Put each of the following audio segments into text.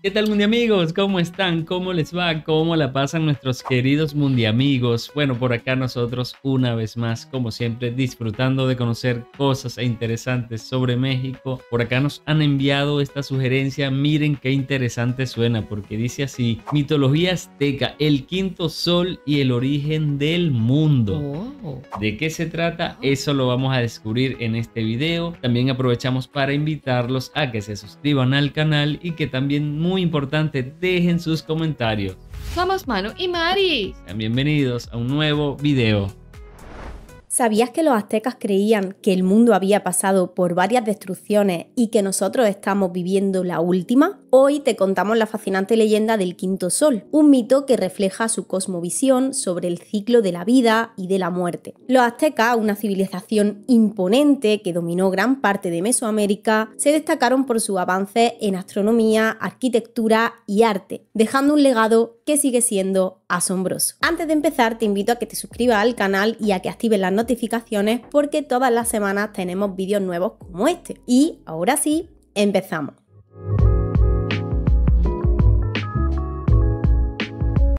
¿Qué tal, mundiamigos? ¿Cómo están? ¿Cómo les va? ¿Cómo la pasan nuestros queridos mundiamigos? Bueno, por acá nosotros una vez más, como siempre, disfrutando de conocer cosas interesantes sobre México. Por acá nos han enviado esta sugerencia. Miren qué interesante suena, porque dice así: mitología azteca, el quinto sol y el origen del mundo. ¿De qué se trata? Eso lo vamos a descubrir en este video. También aprovechamos para invitarlos a que se suscriban al canal y que también, muy importante, dejen sus comentarios. Somos Manu y Mari. Sean bienvenidos a un nuevo video. ¿Sabías que los aztecas creían que el mundo había pasado por varias destrucciones y que nosotros estamos viviendo la última? Hoy te contamos la fascinante leyenda del quinto sol, un mito que refleja su cosmovisión sobre el ciclo de la vida y de la muerte. Los aztecas, una civilización imponente que dominó gran parte de Mesoamérica, se destacaron por sus avances en astronomía, arquitectura y arte, dejando un legado que sigue siendo asombroso. Antes de empezar, te invito a que te suscribas al canal y a que actives las notificaciones, porque todas las semanas tenemos vídeos nuevos como este. Y ahora sí, empezamos.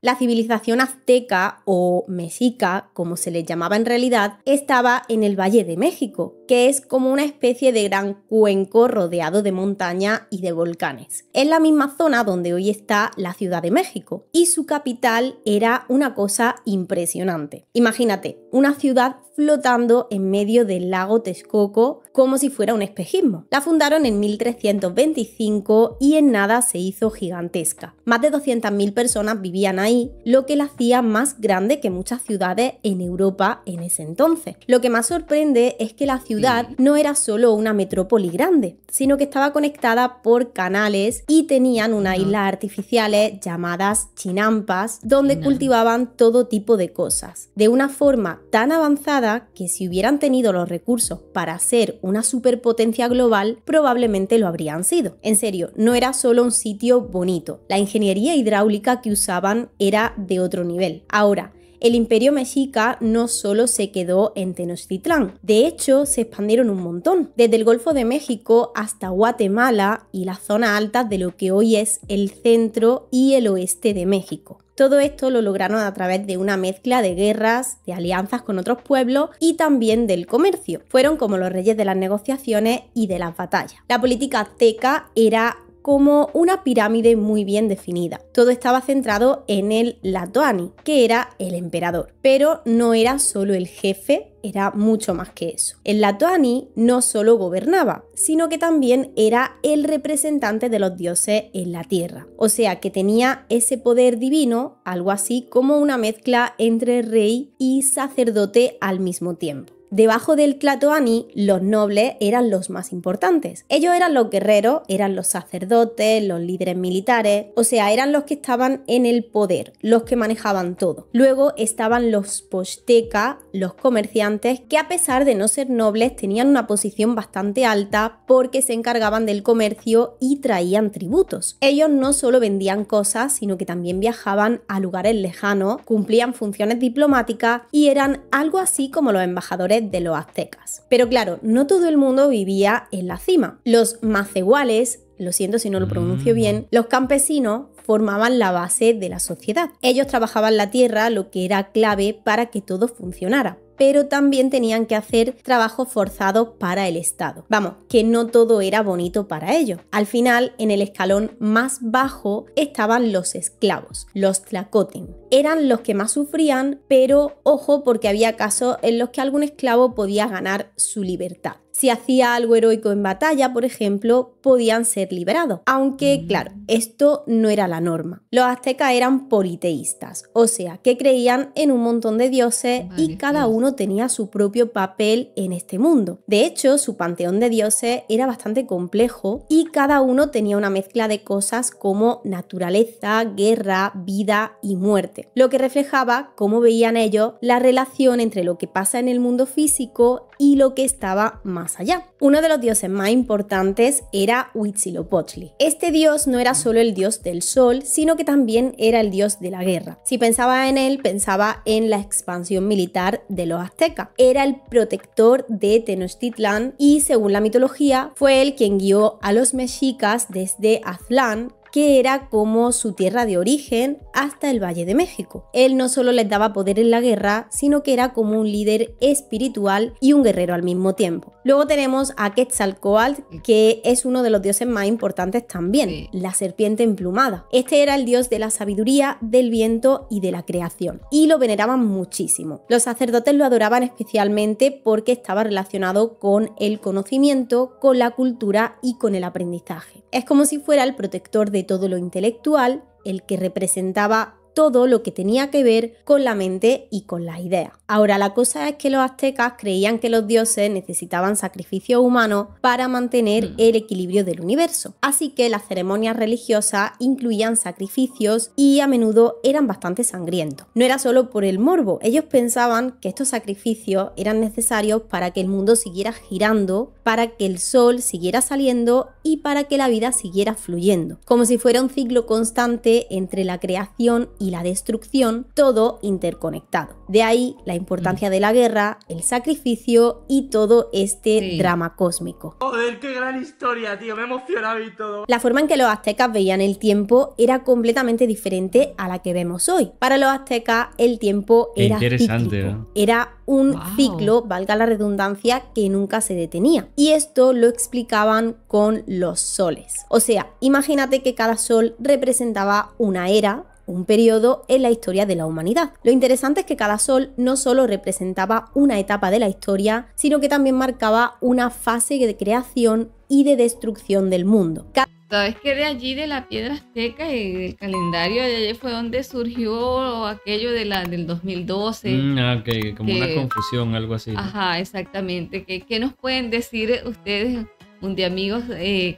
La civilización azteca o mexica, como se les llamaba en realidad, estaba en el Valle de México, que es como una especie de gran cuenco rodeado de montaña y de volcanes. Es la misma zona donde hoy está la Ciudad de México, y su capital era una cosa impresionante. Imagínate, una ciudad flotando en medio del lago Texcoco como si fuera un espejismo. La fundaron en 1325 y en nada se hizo gigantesca. Más de 200.000 personas vivían ahí, lo que la hacía más grande que muchas ciudades en Europa en ese entonces. Lo que más sorprende es que la ciudad no era solo una metrópoli grande, sino que estaba conectada por canales y tenían unas islas artificiales llamadas chinampas, donde cultivaban todo tipo de cosas, de una forma tan avanzada que si hubieran tenido los recursos para ser una superpotencia global, probablemente lo habrían sido. En serio, no era solo un sitio bonito, la ingeniería hidráulica que usaban era de otro nivel. Ahora, el imperio mexica no solo se quedó en Tenochtitlán, de hecho se expandieron un montón, desde el Golfo de México hasta Guatemala y las zonas altas de lo que hoy es el centro y el oeste de México. Todo esto lo lograron a través de una mezcla de guerras, de alianzas con otros pueblos y también del comercio. Fueron como los reyes de las negociaciones y de las batallas. La política azteca era como una pirámide muy bien definida. Todo estaba centrado en el Tlatoani, que era el emperador, pero no era solo el jefe, era mucho más que eso. El Tlatoani no solo gobernaba, sino que también era el representante de los dioses en la tierra. O sea que tenía ese poder divino, algo así como una mezcla entre rey y sacerdote al mismo tiempo. Debajo del Tlatoani, los nobles eran los más importantes. Ellos eran los guerreros, eran los sacerdotes, los líderes militares, o sea, eran los que estaban en el poder, los que manejaban todo. Luego estaban los pochtecas, los comerciantes, que a pesar de no ser nobles tenían una posición bastante alta porque se encargaban del comercio y traían tributos. Ellos no solo vendían cosas, sino que también viajaban a lugares lejanos, cumplían funciones diplomáticas y eran algo así como los embajadores de los aztecas. Pero claro, no todo el mundo vivía en la cima. Los macehuales, lo siento si no lo pronuncio bien, los campesinos formaban la base de la sociedad. Ellos trabajaban la tierra, lo que era clave para que todo funcionara, pero también tenían que hacer trabajos forzados para el Estado. Vamos, que no todo era bonito para ellos. Al final, en el escalón más bajo estaban los esclavos, los tlacoten. Eran los que más sufrían, pero ojo, porque había casos en los que algún esclavo podía ganar su libertad. Si hacía algo heroico en batalla, por ejemplo, podían ser liberados. Aunque, claro, esto no era la norma. Los aztecas eran politeístas, o sea, que creían en un montón de dioses y cada uno tenía su propio papel en este mundo. De hecho, su panteón de dioses era bastante complejo y cada uno tenía una mezcla de cosas como naturaleza, guerra, vida y muerte, lo que reflejaba cómo veían ellos la relación entre lo que pasa en el mundo físico y lo que estaba más allá. Uno de los dioses más importantes era Huitzilopochtli. Este dios no era solo el dios del sol, sino que también era el dios de la guerra. Si pensaba en él, pensaba en la expansión militar de los aztecas. Era el protector de Tenochtitlán y, según la mitología, fue él quien guió a los mexicas desde Aztlán, que era como su tierra de origen hasta el Valle de México. Él no solo les daba poder en la guerra, sino que era como un líder espiritual y un guerrero al mismo tiempo. Luego tenemos a Quetzalcóatl, que es uno de los dioses más importantes también, Sí. la serpiente emplumada. Este era el dios de la sabiduría, del viento y de la creación, y lo veneraban muchísimo. Los sacerdotes lo adoraban especialmente porque estaba relacionado con el conocimiento, con la cultura y con el aprendizaje. Es como si fuera el protector de todo lo intelectual, el que representaba todo lo que tenía que ver con la mente y con las ideas. Ahora, la cosa es que los aztecas creían que los dioses necesitaban sacrificios humanos para mantener el equilibrio del universo. Así que las ceremonias religiosas incluían sacrificios y a menudo eran bastante sangrientos. No era solo por el morbo, ellos pensaban que estos sacrificios eran necesarios para que el mundo siguiera girando, para que el sol siguiera saliendo y para que la vida siguiera fluyendo. Como si fuera un ciclo constante entre la creación y la destrucción, todo interconectado. De ahí la importancia de la guerra, el sacrificio y todo este drama cósmico. Joder, qué gran historia, tío, me he emocionado y todo. La forma en que los aztecas veían el tiempo era completamente diferente a la que vemos hoy. Para los aztecas el tiempo era interesante, cíclico. ¿no? Era un Wow. ciclo, valga la redundancia, que nunca se detenía. Y esto lo explicaban con los soles. O sea, imagínate que cada sol representaba una era, un periodo en la historia de la humanidad. Lo interesante es que cada sol no solo representaba una etapa de la historia, sino que también marcaba una fase de creación y de destrucción del mundo. ¿Sabes que de allí, de la piedra azteca y del calendario de allí fue donde surgió aquello de del 2012? Ok, como una confusión, algo así, ¿no? Ajá, exactamente. ¿Qué nos pueden decir ustedes, mundiamigos,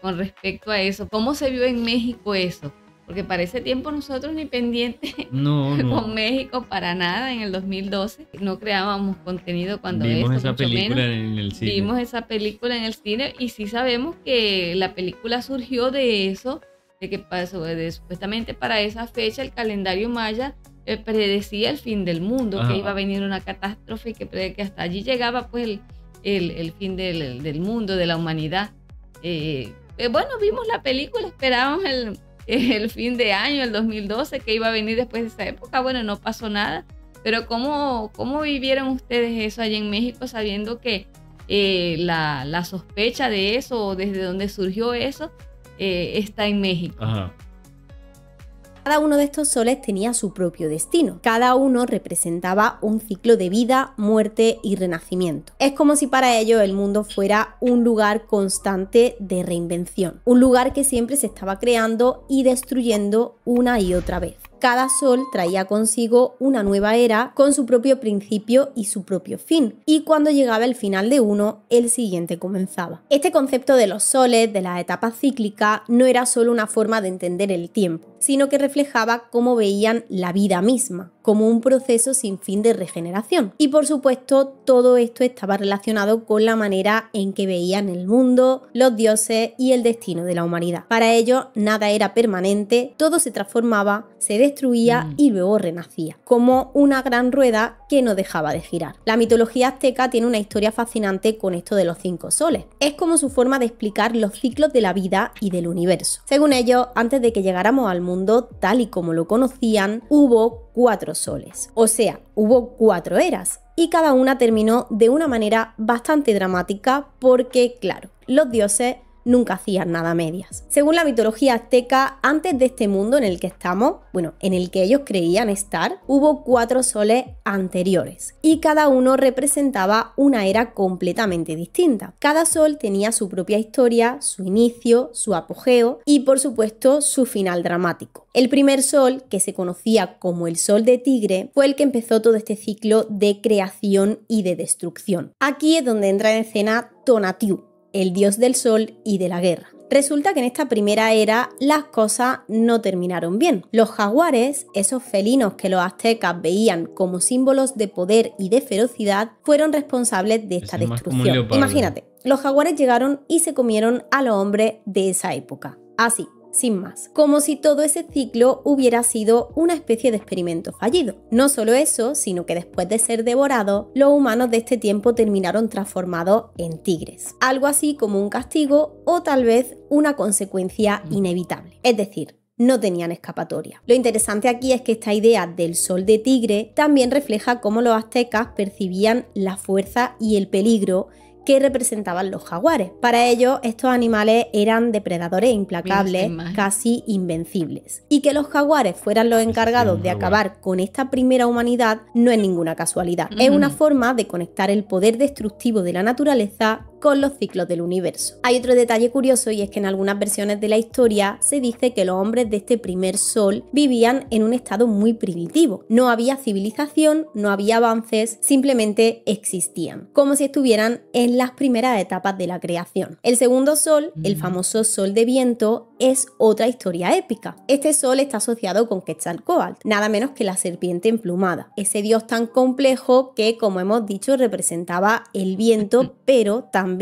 con respecto a eso? ¿Cómo se vio en México eso? Porque para ese tiempo nosotros ni pendientes No, con México para nada en el 2012. No creábamos contenido cuando vimos eso, esa mucho película menos. en el cine. Vimos esa película en el cine y sí sabemos que la película surgió de eso, de que supuestamente para esa fecha el calendario maya predecía el fin del mundo, Ajá. que iba a venir una catástrofe y que hasta allí llegaba pues el fin del mundo, de la humanidad. Bueno, vimos la película, esperábamos el fin de año, el 2012, que iba a venir después de esa época. Bueno, no pasó nada, pero ¿cómo vivieron ustedes eso allá en México, sabiendo que la sospecha de eso, o desde donde surgió eso, está en México? Ajá. Cada uno de estos soles tenía su propio destino. Cada uno representaba un ciclo de vida, muerte y renacimiento. Es como si para ellos el mundo fuera un lugar constante de reinvención. Un lugar que siempre se estaba creando y destruyendo una y otra vez. Cada sol traía consigo una nueva era con su propio principio y su propio fin, y cuando llegaba el final de uno, el siguiente comenzaba. Este concepto de los soles, de las etapas cíclicas, no era solo una forma de entender el tiempo, sino que reflejaba cómo veían la vida misma, como un proceso sin fin de regeneración. Y por supuesto, todo esto estaba relacionado con la manera en que veían el mundo, los dioses y el destino de la humanidad. Para ellos, nada era permanente, todo se transformaba, se destruía y luego renacía, como una gran rueda que no dejaba de girar. La mitología azteca tiene una historia fascinante con esto de los 5 soles. Es como su forma de explicar los ciclos de la vida y del universo. Según ellos, antes de que llegáramos al mundo tal y como lo conocían, hubo 4 soles, o sea, hubo 4 eras, y cada una terminó de una manera bastante dramática porque, claro, los dioses nunca hacían nada a medias. Según la mitología azteca, antes de este mundo en el que estamos, bueno, en el que ellos creían estar, hubo 4 soles anteriores y cada uno representaba una era completamente distinta. Cada sol tenía su propia historia, su inicio, su apogeo y por supuesto su final dramático. El primer sol, que se conocía como el sol de Tigre, fue el que empezó todo este ciclo de creación y de destrucción. Aquí es donde entra en escena Tonatiuh, el dios del sol y de la guerra. Resulta que en esta primera era las cosas no terminaron bien. Los jaguares, esos felinos que los aztecas veían como símbolos de poder y de ferocidad, fueron responsables de esta destrucción. Imagínate, los jaguares llegaron y se comieron a los hombres de esa época. Así, sin más, como si todo ese ciclo hubiera sido una especie de experimento fallido. No solo eso, sino que después de ser devorados, los humanos de este tiempo terminaron transformados en tigres. Algo así como un castigo o tal vez una consecuencia inevitable. Es decir, no tenían escapatoria. Lo interesante aquí es que esta idea del sol de tigre también refleja cómo los aztecas percibían la fuerza y el peligro que representaban los jaguares. Para ellos, estos animales eran depredadores implacables, casi invencibles. Y que los jaguares fueran los encargados de acabar con esta primera humanidad no es ninguna casualidad. Es una forma de conectar el poder destructivo de la naturaleza con los ciclos del universo. Hay otro detalle curioso, y es que en algunas versiones de la historia se dice que los hombres de este primer sol vivían en un estado muy primitivo. No había civilización, no había avances, simplemente existían, como si estuvieran en las primeras etapas de la creación. El segundo sol, el famoso sol de viento, es otra historia épica. Este sol está asociado con Quetzalcóatl, nada menos que la serpiente emplumada, ese dios tan complejo que, como hemos dicho, representaba el viento, pero también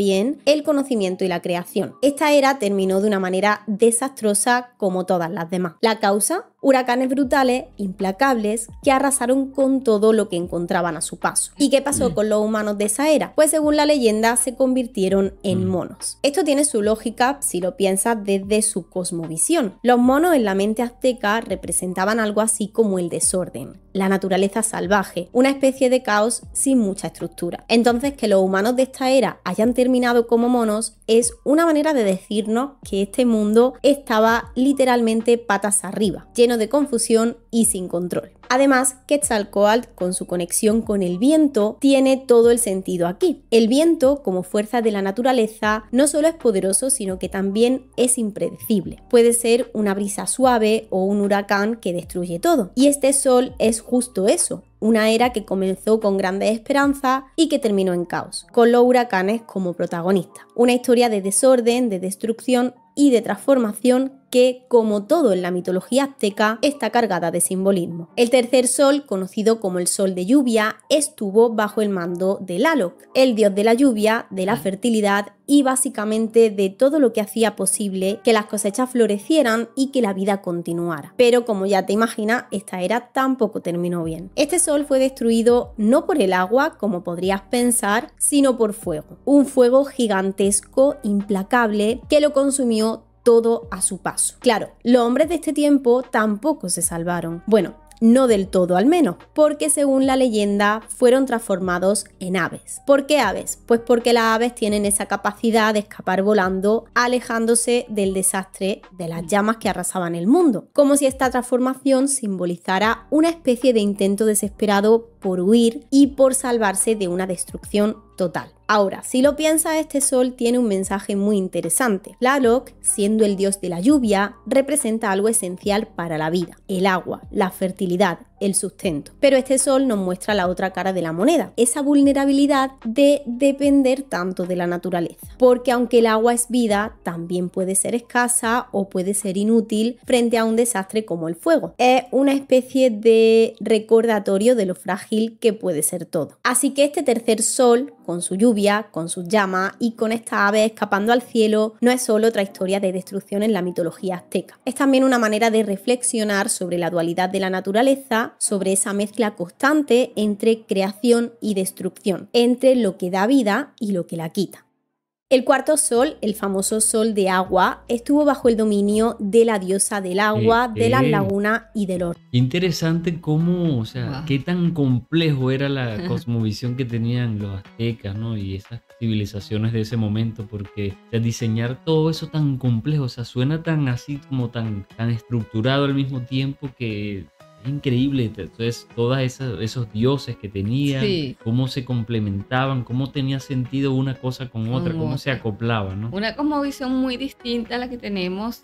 el conocimiento y la creación. Esta era terminó de una manera desastrosa como todas las demás. La causa: huracanes brutales, implacables, que arrasaron con todo lo que encontraban a su paso. ¿Y qué pasó con los humanos de esa era? Pues según la leyenda se convirtieron en monos. Esto tiene su lógica si lo piensas desde su cosmovisión. Los monos en la mente azteca representaban algo así como el desorden, la naturaleza salvaje, una especie de caos sin mucha estructura. Entonces, que los humanos de esta era hayan terminado como monos es una manera de decirnos que este mundo estaba literalmente patas arriba, lleno de confusión y sin control. Además, Quetzalcóatl, con su conexión con el viento, tiene todo el sentido aquí. El viento, como fuerza de la naturaleza, no solo es poderoso, sino que también es impredecible. Puede ser una brisa suave o un huracán que destruye todo. Y este sol es justo eso, una era que comenzó con grandes esperanzas y que terminó en caos, con los huracanes como protagonistas. Una historia de desorden, de destrucción y de transformación que, como todo en la mitología azteca, está cargada de simbolismo. El tercer sol, conocido como el sol de lluvia, estuvo bajo el mando de Tlaloc, el dios de la lluvia, de la fertilidad y básicamente de todo lo que hacía posible que las cosechas florecieran y que la vida continuara. Pero como ya te imaginas, esta era tampoco terminó bien. Este sol fue destruido no por el agua, como podrías pensar, sino por fuego. Un fuego gigantesco, implacable, que lo consumió todo a su paso. Claro, los hombres de este tiempo tampoco se salvaron. Bueno, no del todo al menos, porque según la leyenda fueron transformados en aves. ¿Por qué aves? Pues porque las aves tienen esa capacidad de escapar volando, alejándose del desastre de las llamas que arrasaban el mundo, como si esta transformación simbolizara una especie de intento desesperado por huir y por salvarse de una destrucción total. Ahora, si lo piensas, este sol tiene un mensaje muy interesante. Tlaloc, siendo el dios de la lluvia, representa algo esencial para la vida: el agua, la fertilidad, el sustento. Pero este sol nos muestra la otra cara de la moneda, esa vulnerabilidad de depender tanto de la naturaleza. Porque aunque el agua es vida, también puede ser escasa o puede ser inútil frente a un desastre como el fuego. Es una especie de recordatorio de lo frágil que puede ser todo. Así que este tercer sol, con su lluvia, con sus llamas y con esta ave escapando al cielo, no es solo otra historia de destrucción en la mitología azteca. Es también una manera de reflexionar sobre la dualidad de la naturaleza, sobre esa mezcla constante entre creación y destrucción, entre lo que da vida y lo que la quita. El cuarto sol, el famoso sol de agua, estuvo bajo el dominio de la diosa del agua, de las lagunas y del oro. Interesante cómo, o sea, qué tan complejo era la cosmovisión que tenían los aztecas, ¿no? Y esas civilizaciones de ese momento, porque diseñar todo eso tan complejo, o sea, suena tan así como tan estructurado al mismo tiempo que... increíble. Entonces todos esos dioses que tenían, cómo se complementaban, cómo tenía sentido una cosa con otra, cómo se acoplaban, ¿no? Una cosmovisión muy distinta a la que tenemos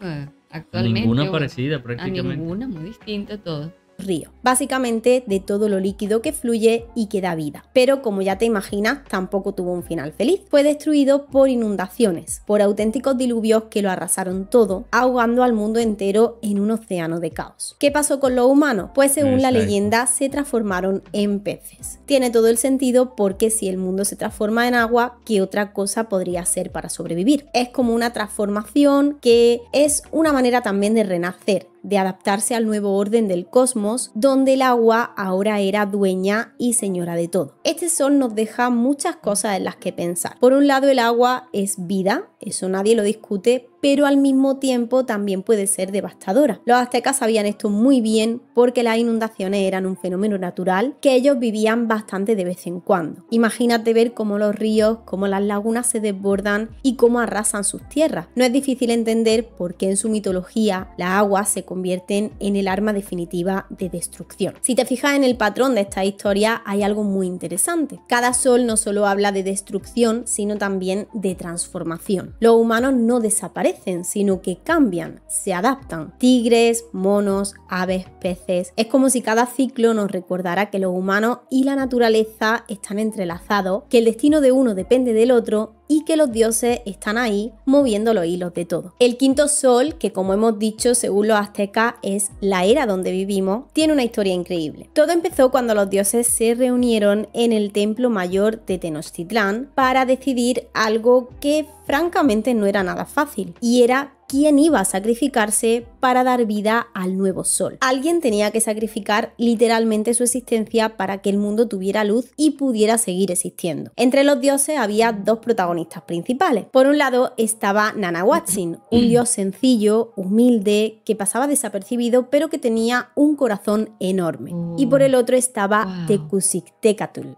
actualmente. Ninguna parecida prácticamente. A ninguna, muy distinta todo. Río, básicamente de todo lo líquido que fluye y que da vida. Pero como ya te imaginas, tampoco tuvo un final feliz. Fue destruido por inundaciones, por auténticos diluvios que lo arrasaron todo, ahogando al mundo entero en un océano de caos. ¿Qué pasó con los humanos? Pues según la leyenda se transformaron en peces. Tiene todo el sentido porque si el mundo se transforma en agua, ¿qué otra cosa podría ser para sobrevivir? Es como una transformación que es una manera también de renacer, de adaptarse al nuevo orden del cosmos, donde el agua ahora era dueña y señora de todo. Este sol nos deja muchas cosas en las que pensar. Por un lado, el agua es vida, eso nadie lo discute, pero al mismo tiempo también puede ser devastadora. Los aztecas sabían esto muy bien porque las inundaciones eran un fenómeno natural que ellos vivían bastante de vez en cuando. Imagínate ver cómo los ríos, cómo las lagunas se desbordan y cómo arrasan sus tierras. No es difícil entender por qué en su mitología las aguas se convierten en el arma definitiva de destrucción. Si te fijas en el patrón de esta historia, hay algo muy interesante. Cada sol no solo habla de destrucción, sino también de transformación. Los humanos no desaparecen, sino que cambian, se adaptan. Tigres, monos, aves, peces. Es como si cada ciclo nos recordara que los humanos y la naturaleza están entrelazados, que el destino de uno depende del otro y que los dioses están ahí moviendo los hilos de todo. El quinto sol, que como hemos dicho, según los aztecas es la era donde vivimos, tiene una historia increíble. Todo empezó cuando los dioses se reunieron en el templo mayor de Tenochtitlán para decidir algo que francamente no era nada fácil, y era quién iba a sacrificarse para dar vida al nuevo sol. Alguien tenía que sacrificar literalmente su existencia para que el mundo tuviera luz y pudiera seguir existiendo. Entre los dioses había dos protagonistas principales. Por un lado estaba Nanahuatzin, un dios sencillo, humilde, que pasaba desapercibido pero que tenía un corazón enorme. Y por el otro estaba Tecuzictecatl.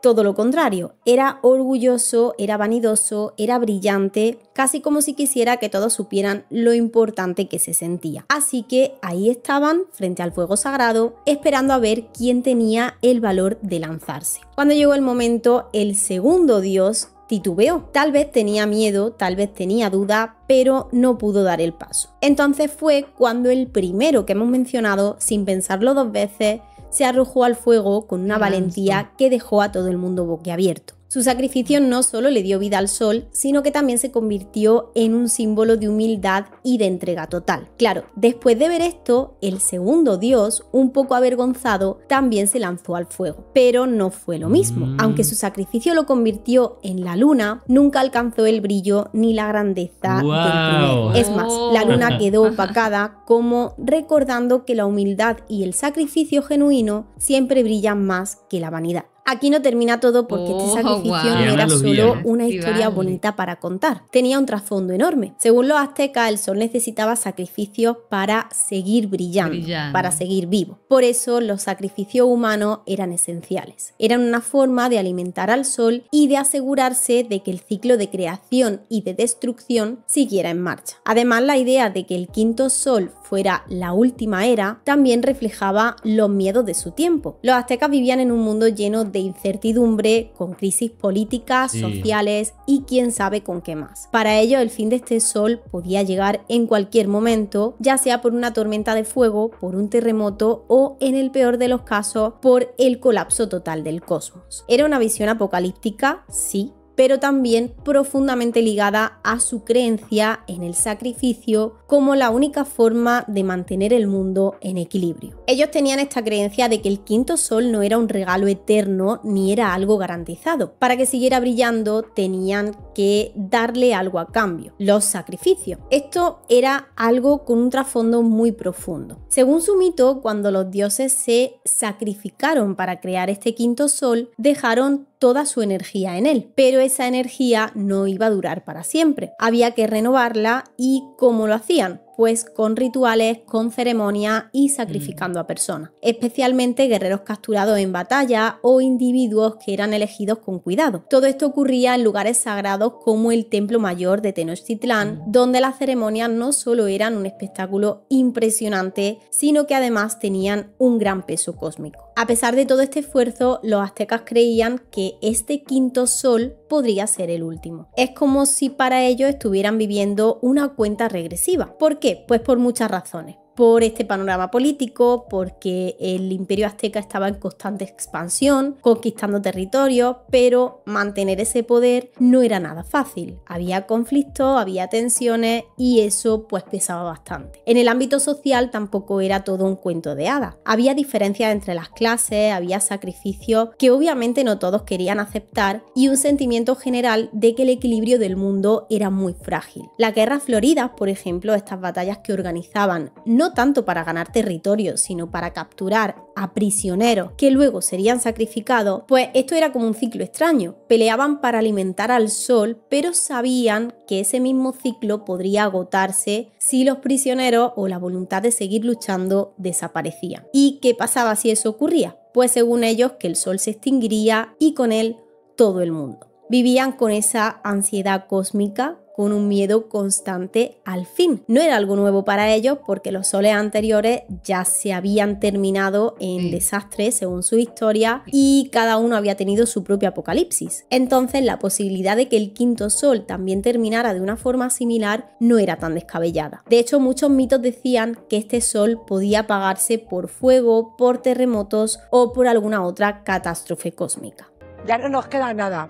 Todo lo contrario, era orgulloso, era vanidoso, era brillante, casi como si quisiera que todos supieran lo importante que se sentía. Así que ahí estaban, frente al fuego sagrado, esperando a ver quién tenía el valor de lanzarse. Cuando llegó el momento, el segundo dios titubeó. Tal vez tenía miedo, tal vez tenía duda, pero no pudo dar el paso. Entonces fue cuando el primero que hemos mencionado, sin pensarlo dos veces, se arrojó al fuego con una valentía que dejó a todo el mundo boquiabierto. Su sacrificio no solo le dio vida al sol, sino que también se convirtió en un símbolo de humildad y de entrega total. Claro, después de ver esto, el segundo dios, un poco avergonzado, también se lanzó al fuego. Pero no fue lo mismo. Aunque su sacrificio lo convirtió en la luna, nunca alcanzó el brillo ni la grandeza del primero. Es más, la luna quedó opacada, como recordando que la humildad y el sacrificio genuino siempre brillan más que la vanidad. Aquí no termina todo porque este sacrificio no era solo una historia bonita para contar. Tenía un trasfondo enorme. Según los aztecas, el sol necesitaba sacrificios para seguir brillando, para seguir vivo. Por eso los sacrificios humanos eran esenciales. Eran una forma de alimentar al sol y de asegurarse de que el ciclo de creación y de destrucción siguiera en marcha. Además, la idea de que el quinto sol fuera la última era también reflejaba los miedos de su tiempo. Los aztecas vivían en un mundo lleno de incertidumbre, con crisis políticas, sociales y quién sabe con qué más. Para ellos el fin de este sol podía llegar en cualquier momento, ya sea por una tormenta de fuego, por un terremoto o, en el peor de los casos, por el colapso total del cosmos. Era una visión apocalíptica, sí, pero también profundamente ligada a su creencia en el sacrificio como la única forma de mantener el mundo en equilibrio. Ellos tenían esta creencia de que el quinto sol no era un regalo eterno ni era algo garantizado. Para que siguiera brillando tenían que darle algo a cambio, los sacrificios. Esto era algo con un trasfondo muy profundo. Según su mito, cuando los dioses se sacrificaron para crear este quinto sol, dejaron toda su energía en él, pero esa energía no iba a durar para siempre. Había que renovarla. ¿Y cómo lo hacían? Pues con rituales, con ceremonias y sacrificando a personas, especialmente guerreros capturados en batalla o individuos que eran elegidos con cuidado. Todo esto ocurría en lugares sagrados como el Templo Mayor de Tenochtitlán, donde las ceremonias no solo eran un espectáculo impresionante, sino que además tenían un gran peso cósmico. A pesar de todo este esfuerzo, los aztecas creían que este quinto sol podría ser el último. Es como si para ellos estuvieran viviendo una cuenta regresiva. ¿Por qué? Pues por muchas razones. Por este panorama político, porque el imperio azteca estaba en constante expansión, conquistando territorios, pero mantener ese poder no era nada fácil. Había conflictos, había tensiones y eso pues pesaba bastante. En el ámbito social tampoco era todo un cuento de hadas. Había diferencias entre las clases, había sacrificios que obviamente no todos querían aceptar y un sentimiento general de que el equilibrio del mundo era muy frágil. Las guerras floridas, por ejemplo, estas batallas que organizaban no no tanto para ganar territorio, sino para capturar a prisioneros que luego serían sacrificados, pues esto era como un ciclo extraño. Peleaban para alimentar al sol, pero sabían que ese mismo ciclo podría agotarse si los prisioneros o la voluntad de seguir luchando desaparecían. ¿Y qué pasaba si eso ocurría? Pues según ellos que el sol se extinguiría y con él todo el mundo. Vivían con esa ansiedad cósmica, con un miedo constante al fin. No era algo nuevo para ellos porque los soles anteriores ya se habían terminado en desastre según su historia y cada uno había tenido su propio apocalipsis. Entonces la posibilidad de que el quinto sol también terminara de una forma similar no era tan descabellada. De hecho, muchos mitos decían que este sol podía apagarse por fuego, por terremotos o por alguna otra catástrofe cósmica. Ya no nos queda nada,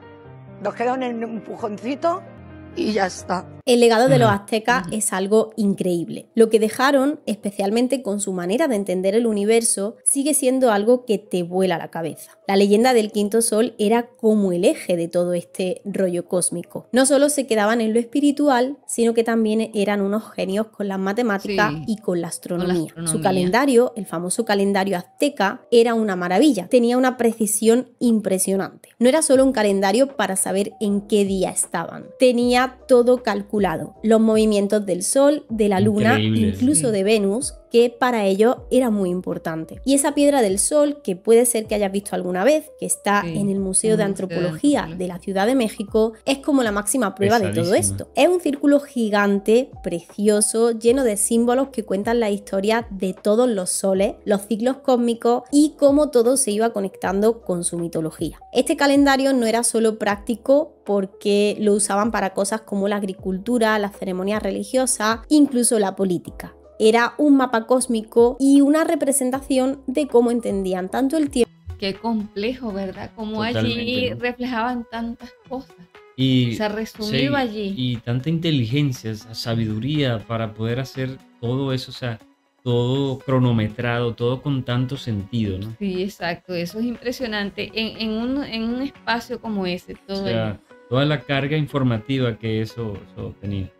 nos queda un empujoncito y ya está. El legado de los aztecas es algo increíble. Lo que dejaron, especialmente con su manera de entender el universo, sigue siendo algo que te vuela la cabeza. La leyenda del quinto sol era como el eje de todo este rollo cósmico. No solo se quedaban en lo espiritual, sino que también eran unos genios con las matemáticas y con la astronomía. Su calendario, el famoso calendario azteca, era una maravilla. Tenía una precisión impresionante. No era solo un calendario para saber en qué día estaban. Tenía todo calculado. Los movimientos del Sol, de la Luna, incluso de Venus, que para ellos era muy importante. Y esa piedra del Sol, que puede ser que hayas visto alguna vez, que está en el Museo de Antropología de la Ciudad de México, es como la máxima prueba de todo esto. Es un círculo gigante, precioso, lleno de símbolos que cuentan la historia de todos los soles, los ciclos cósmicos y cómo todo se iba conectando con su mitología. Este calendario no era solo práctico porque lo usaban para cosas como la agricultura, las ceremonias religiosas, incluso la política. Era un mapa cósmico y una representación de cómo entendían tanto el tiempo. Qué complejo, ¿verdad? Como allí reflejaban tantas cosas. Y se resumió allí. Y tanta inteligencia, sabiduría para poder hacer todo eso, o sea, todo cronometrado, todo con tanto sentido, ¿no? Sí, exacto, eso es impresionante. En un espacio como ese, todo. O sea, toda la carga informativa que eso tenía.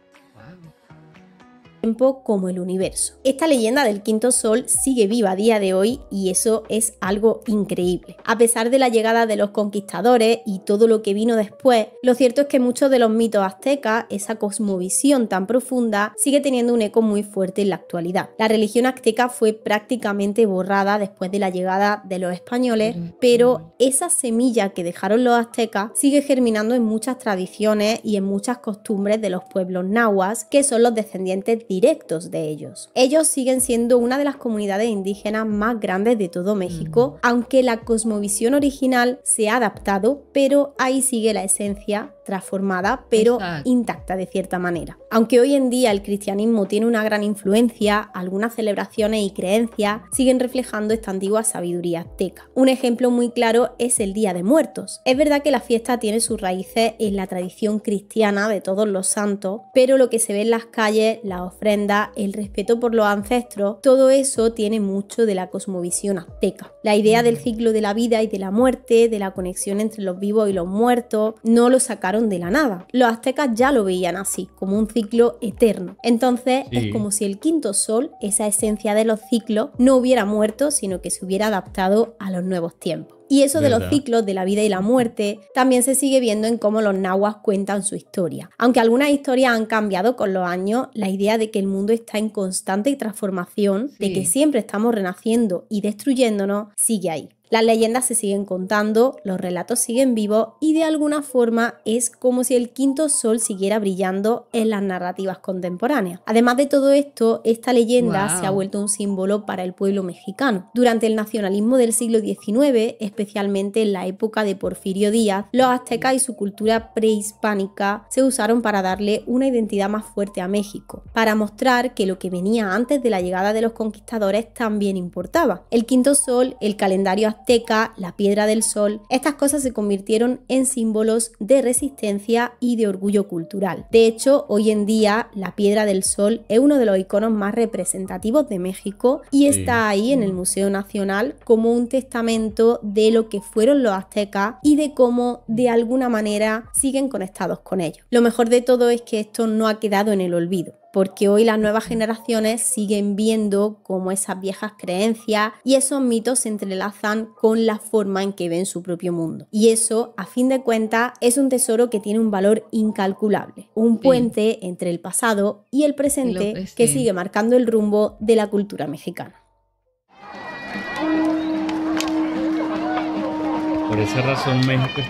Como el universo. Esta leyenda del quinto sol sigue viva a día de hoy y eso es algo increíble. A pesar de la llegada de los conquistadores y todo lo que vino después, lo cierto es que muchos de los mitos aztecas, esa cosmovisión tan profunda, sigue teniendo un eco muy fuerte en la actualidad. La religión azteca fue prácticamente borrada después de la llegada de los españoles, pero esa semilla que dejaron los aztecas sigue germinando en muchas tradiciones y en muchas costumbres de los pueblos nahuas, que son los descendientes directos de ellos. Ellos siguen siendo una de las comunidades indígenas más grandes de todo México, aunque la cosmovisión original se ha adaptado, pero ahí sigue la esencia transformada, pero intacta de cierta manera. Aunque hoy en día el cristianismo tiene una gran influencia, algunas celebraciones y creencias siguen reflejando esta antigua sabiduría azteca. Un ejemplo muy claro es el Día de Muertos. Es verdad que la fiesta tiene sus raíces en la tradición cristiana de todos los santos, pero lo que se ve en las calles, las ofrendas, el respeto por los ancestros, todo eso tiene mucho de la cosmovisión azteca. La idea del ciclo de la vida y de la muerte, de la conexión entre los vivos y los muertos, no lo sacaron de la nada. Los aztecas ya lo veían así, como un ciclo eterno. Entonces es como si el quinto sol, esa esencia de los ciclos, no hubiera muerto, sino que se hubiera adaptado a los nuevos tiempos. Y eso de los ciclos de la vida y la muerte también se sigue viendo en cómo los nahuas cuentan su historia. Aunque algunas historias han cambiado con los años, la idea de que el mundo está en constante transformación, de que siempre estamos renaciendo y destruyéndonos, sigue ahí. Las leyendas se siguen contando, los relatos siguen vivos y de alguna forma es como si el quinto sol siguiera brillando en las narrativas contemporáneas. Además de todo esto, esta leyenda se ha vuelto un símbolo para el pueblo mexicano. Durante el nacionalismo del siglo XIX, especialmente en la época de Porfirio Díaz, los aztecas y su cultura prehispánica se usaron para darle una identidad más fuerte a México, para mostrar que lo que venía antes de la llegada de los conquistadores también importaba. El quinto sol, el calendario azteca, la piedra del sol, estas cosas se convirtieron en símbolos de resistencia y de orgullo cultural. De hecho, hoy en día la piedra del sol es uno de los iconos más representativos de México y está ahí en el Museo Nacional como un testamento de lo que fueron los aztecas y de cómo de alguna manera siguen conectados con ellos. Lo mejor de todo es que esto no ha quedado en el olvido. porque hoy las nuevas generaciones siguen viendo cómo esas viejas creencias y esos mitos se entrelazan con la forma en que ven su propio mundo. Y eso, a fin de cuentas, es un tesoro que tiene un valor incalculable, un puente entre el pasado y el presente que sigue marcando el rumbo de la cultura mexicana. Por esa razón México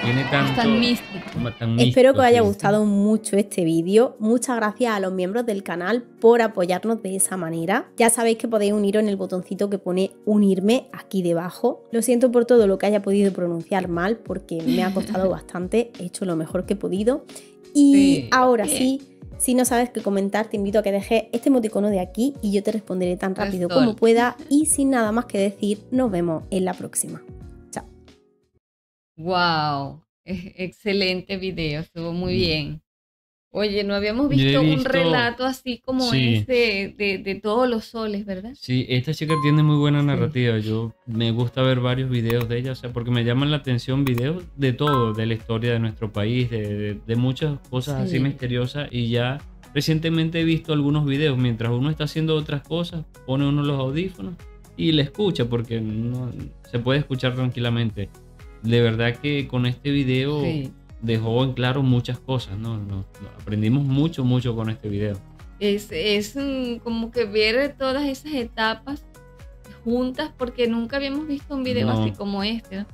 tiene tanto... Tan místico. Espero que os haya gustado mucho este vídeo. Muchas gracias a los miembros del canal por apoyarnos de esa manera. Ya sabéis que podéis uniros en el botoncito que pone unirme aquí debajo. Lo siento por todo lo que haya podido pronunciar mal porque me ha costado bastante. He hecho lo mejor que he podido. Y ahora sí, si no sabes qué comentar, te invito a que dejes este emoticono de aquí y yo te responderé tan rápido como pueda. Y sin nada más que decir, nos vemos en la próxima. Chao. Wow, excelente video, estuvo muy bien. Oye, no habíamos visto un relato así como este de todos los soles, ¿verdad? Sí, esta chica tiene muy buena narrativa. Yo me gusta ver varios videos de ella, o sea, porque me llaman la atención videos de todo, de la historia de nuestro país, de muchas cosas así misteriosas. Y ya recientemente he visto algunos videos mientras uno está haciendo otras cosas, pone uno los audífonos y le escucha porque no, se puede escuchar tranquilamente. De verdad que con este video dejó en claro muchas cosas, ¿no? Aprendimos mucho con este video. Es como que ver todas esas etapas juntas porque nunca habíamos visto un video así como este, ¿no?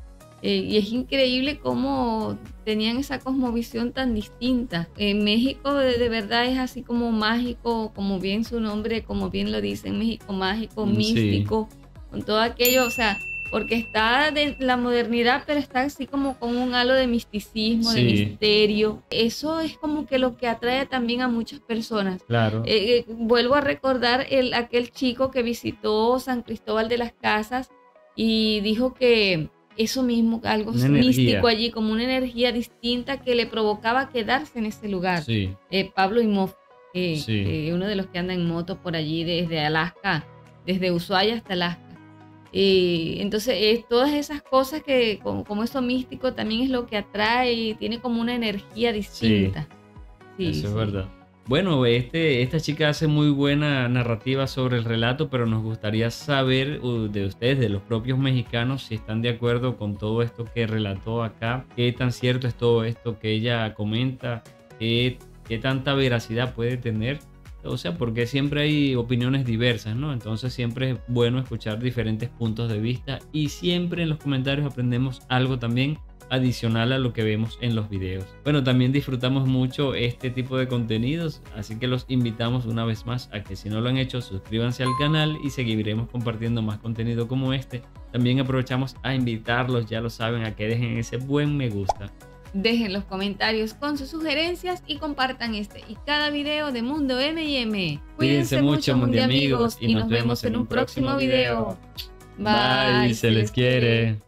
Y es increíble cómo tenían esa cosmovisión tan distinta. En México de verdad es así como mágico, como bien su nombre, como bien lo dicen, México mágico, místico, con todo aquello, o sea, porque está de la modernidad, pero está así como con un halo de misticismo, de misterio. Eso es como que lo que atrae también a muchas personas. Claro. Vuelvo a recordar aquel chico que visitó San Cristóbal de las Casas y dijo que eso mismo, algo místico allí, como una energía distinta que le provocaba quedarse en ese lugar. Pablo Imhoff, uno de los que anda en moto por allí desde Alaska, desde Ushuaia hasta Alaska. Entonces todas esas cosas que como eso místico también es lo que atrae y tiene como una energía distinta. Eso es verdad. Bueno, esta chica hace muy buena narrativa sobre el relato, pero nos gustaría saber de ustedes, de los propios mexicanos, si están de acuerdo con todo esto que relató acá, qué tan cierto es todo esto que ella comenta, qué tanta veracidad puede tener. O sea, porque siempre hay opiniones diversas, ¿no? Entonces siempre es bueno escuchar diferentes puntos de vista y siempre en los comentarios aprendemos algo también adicional a lo que vemos en los videos. Bueno, también disfrutamos mucho este tipo de contenidos, así que los invitamos una vez más a que si no lo han hecho, suscríbanse al canal y seguiremos compartiendo más contenido como este. También aprovechamos a invitarlos, ya lo saben, a que dejen ese buen me gusta. Dejen los comentarios con sus sugerencias y compartan este y cada video de Mundo M&M. Cuídense mucho, Mundiamigos, y nos vemos en un próximo video. Bye, se les quiere.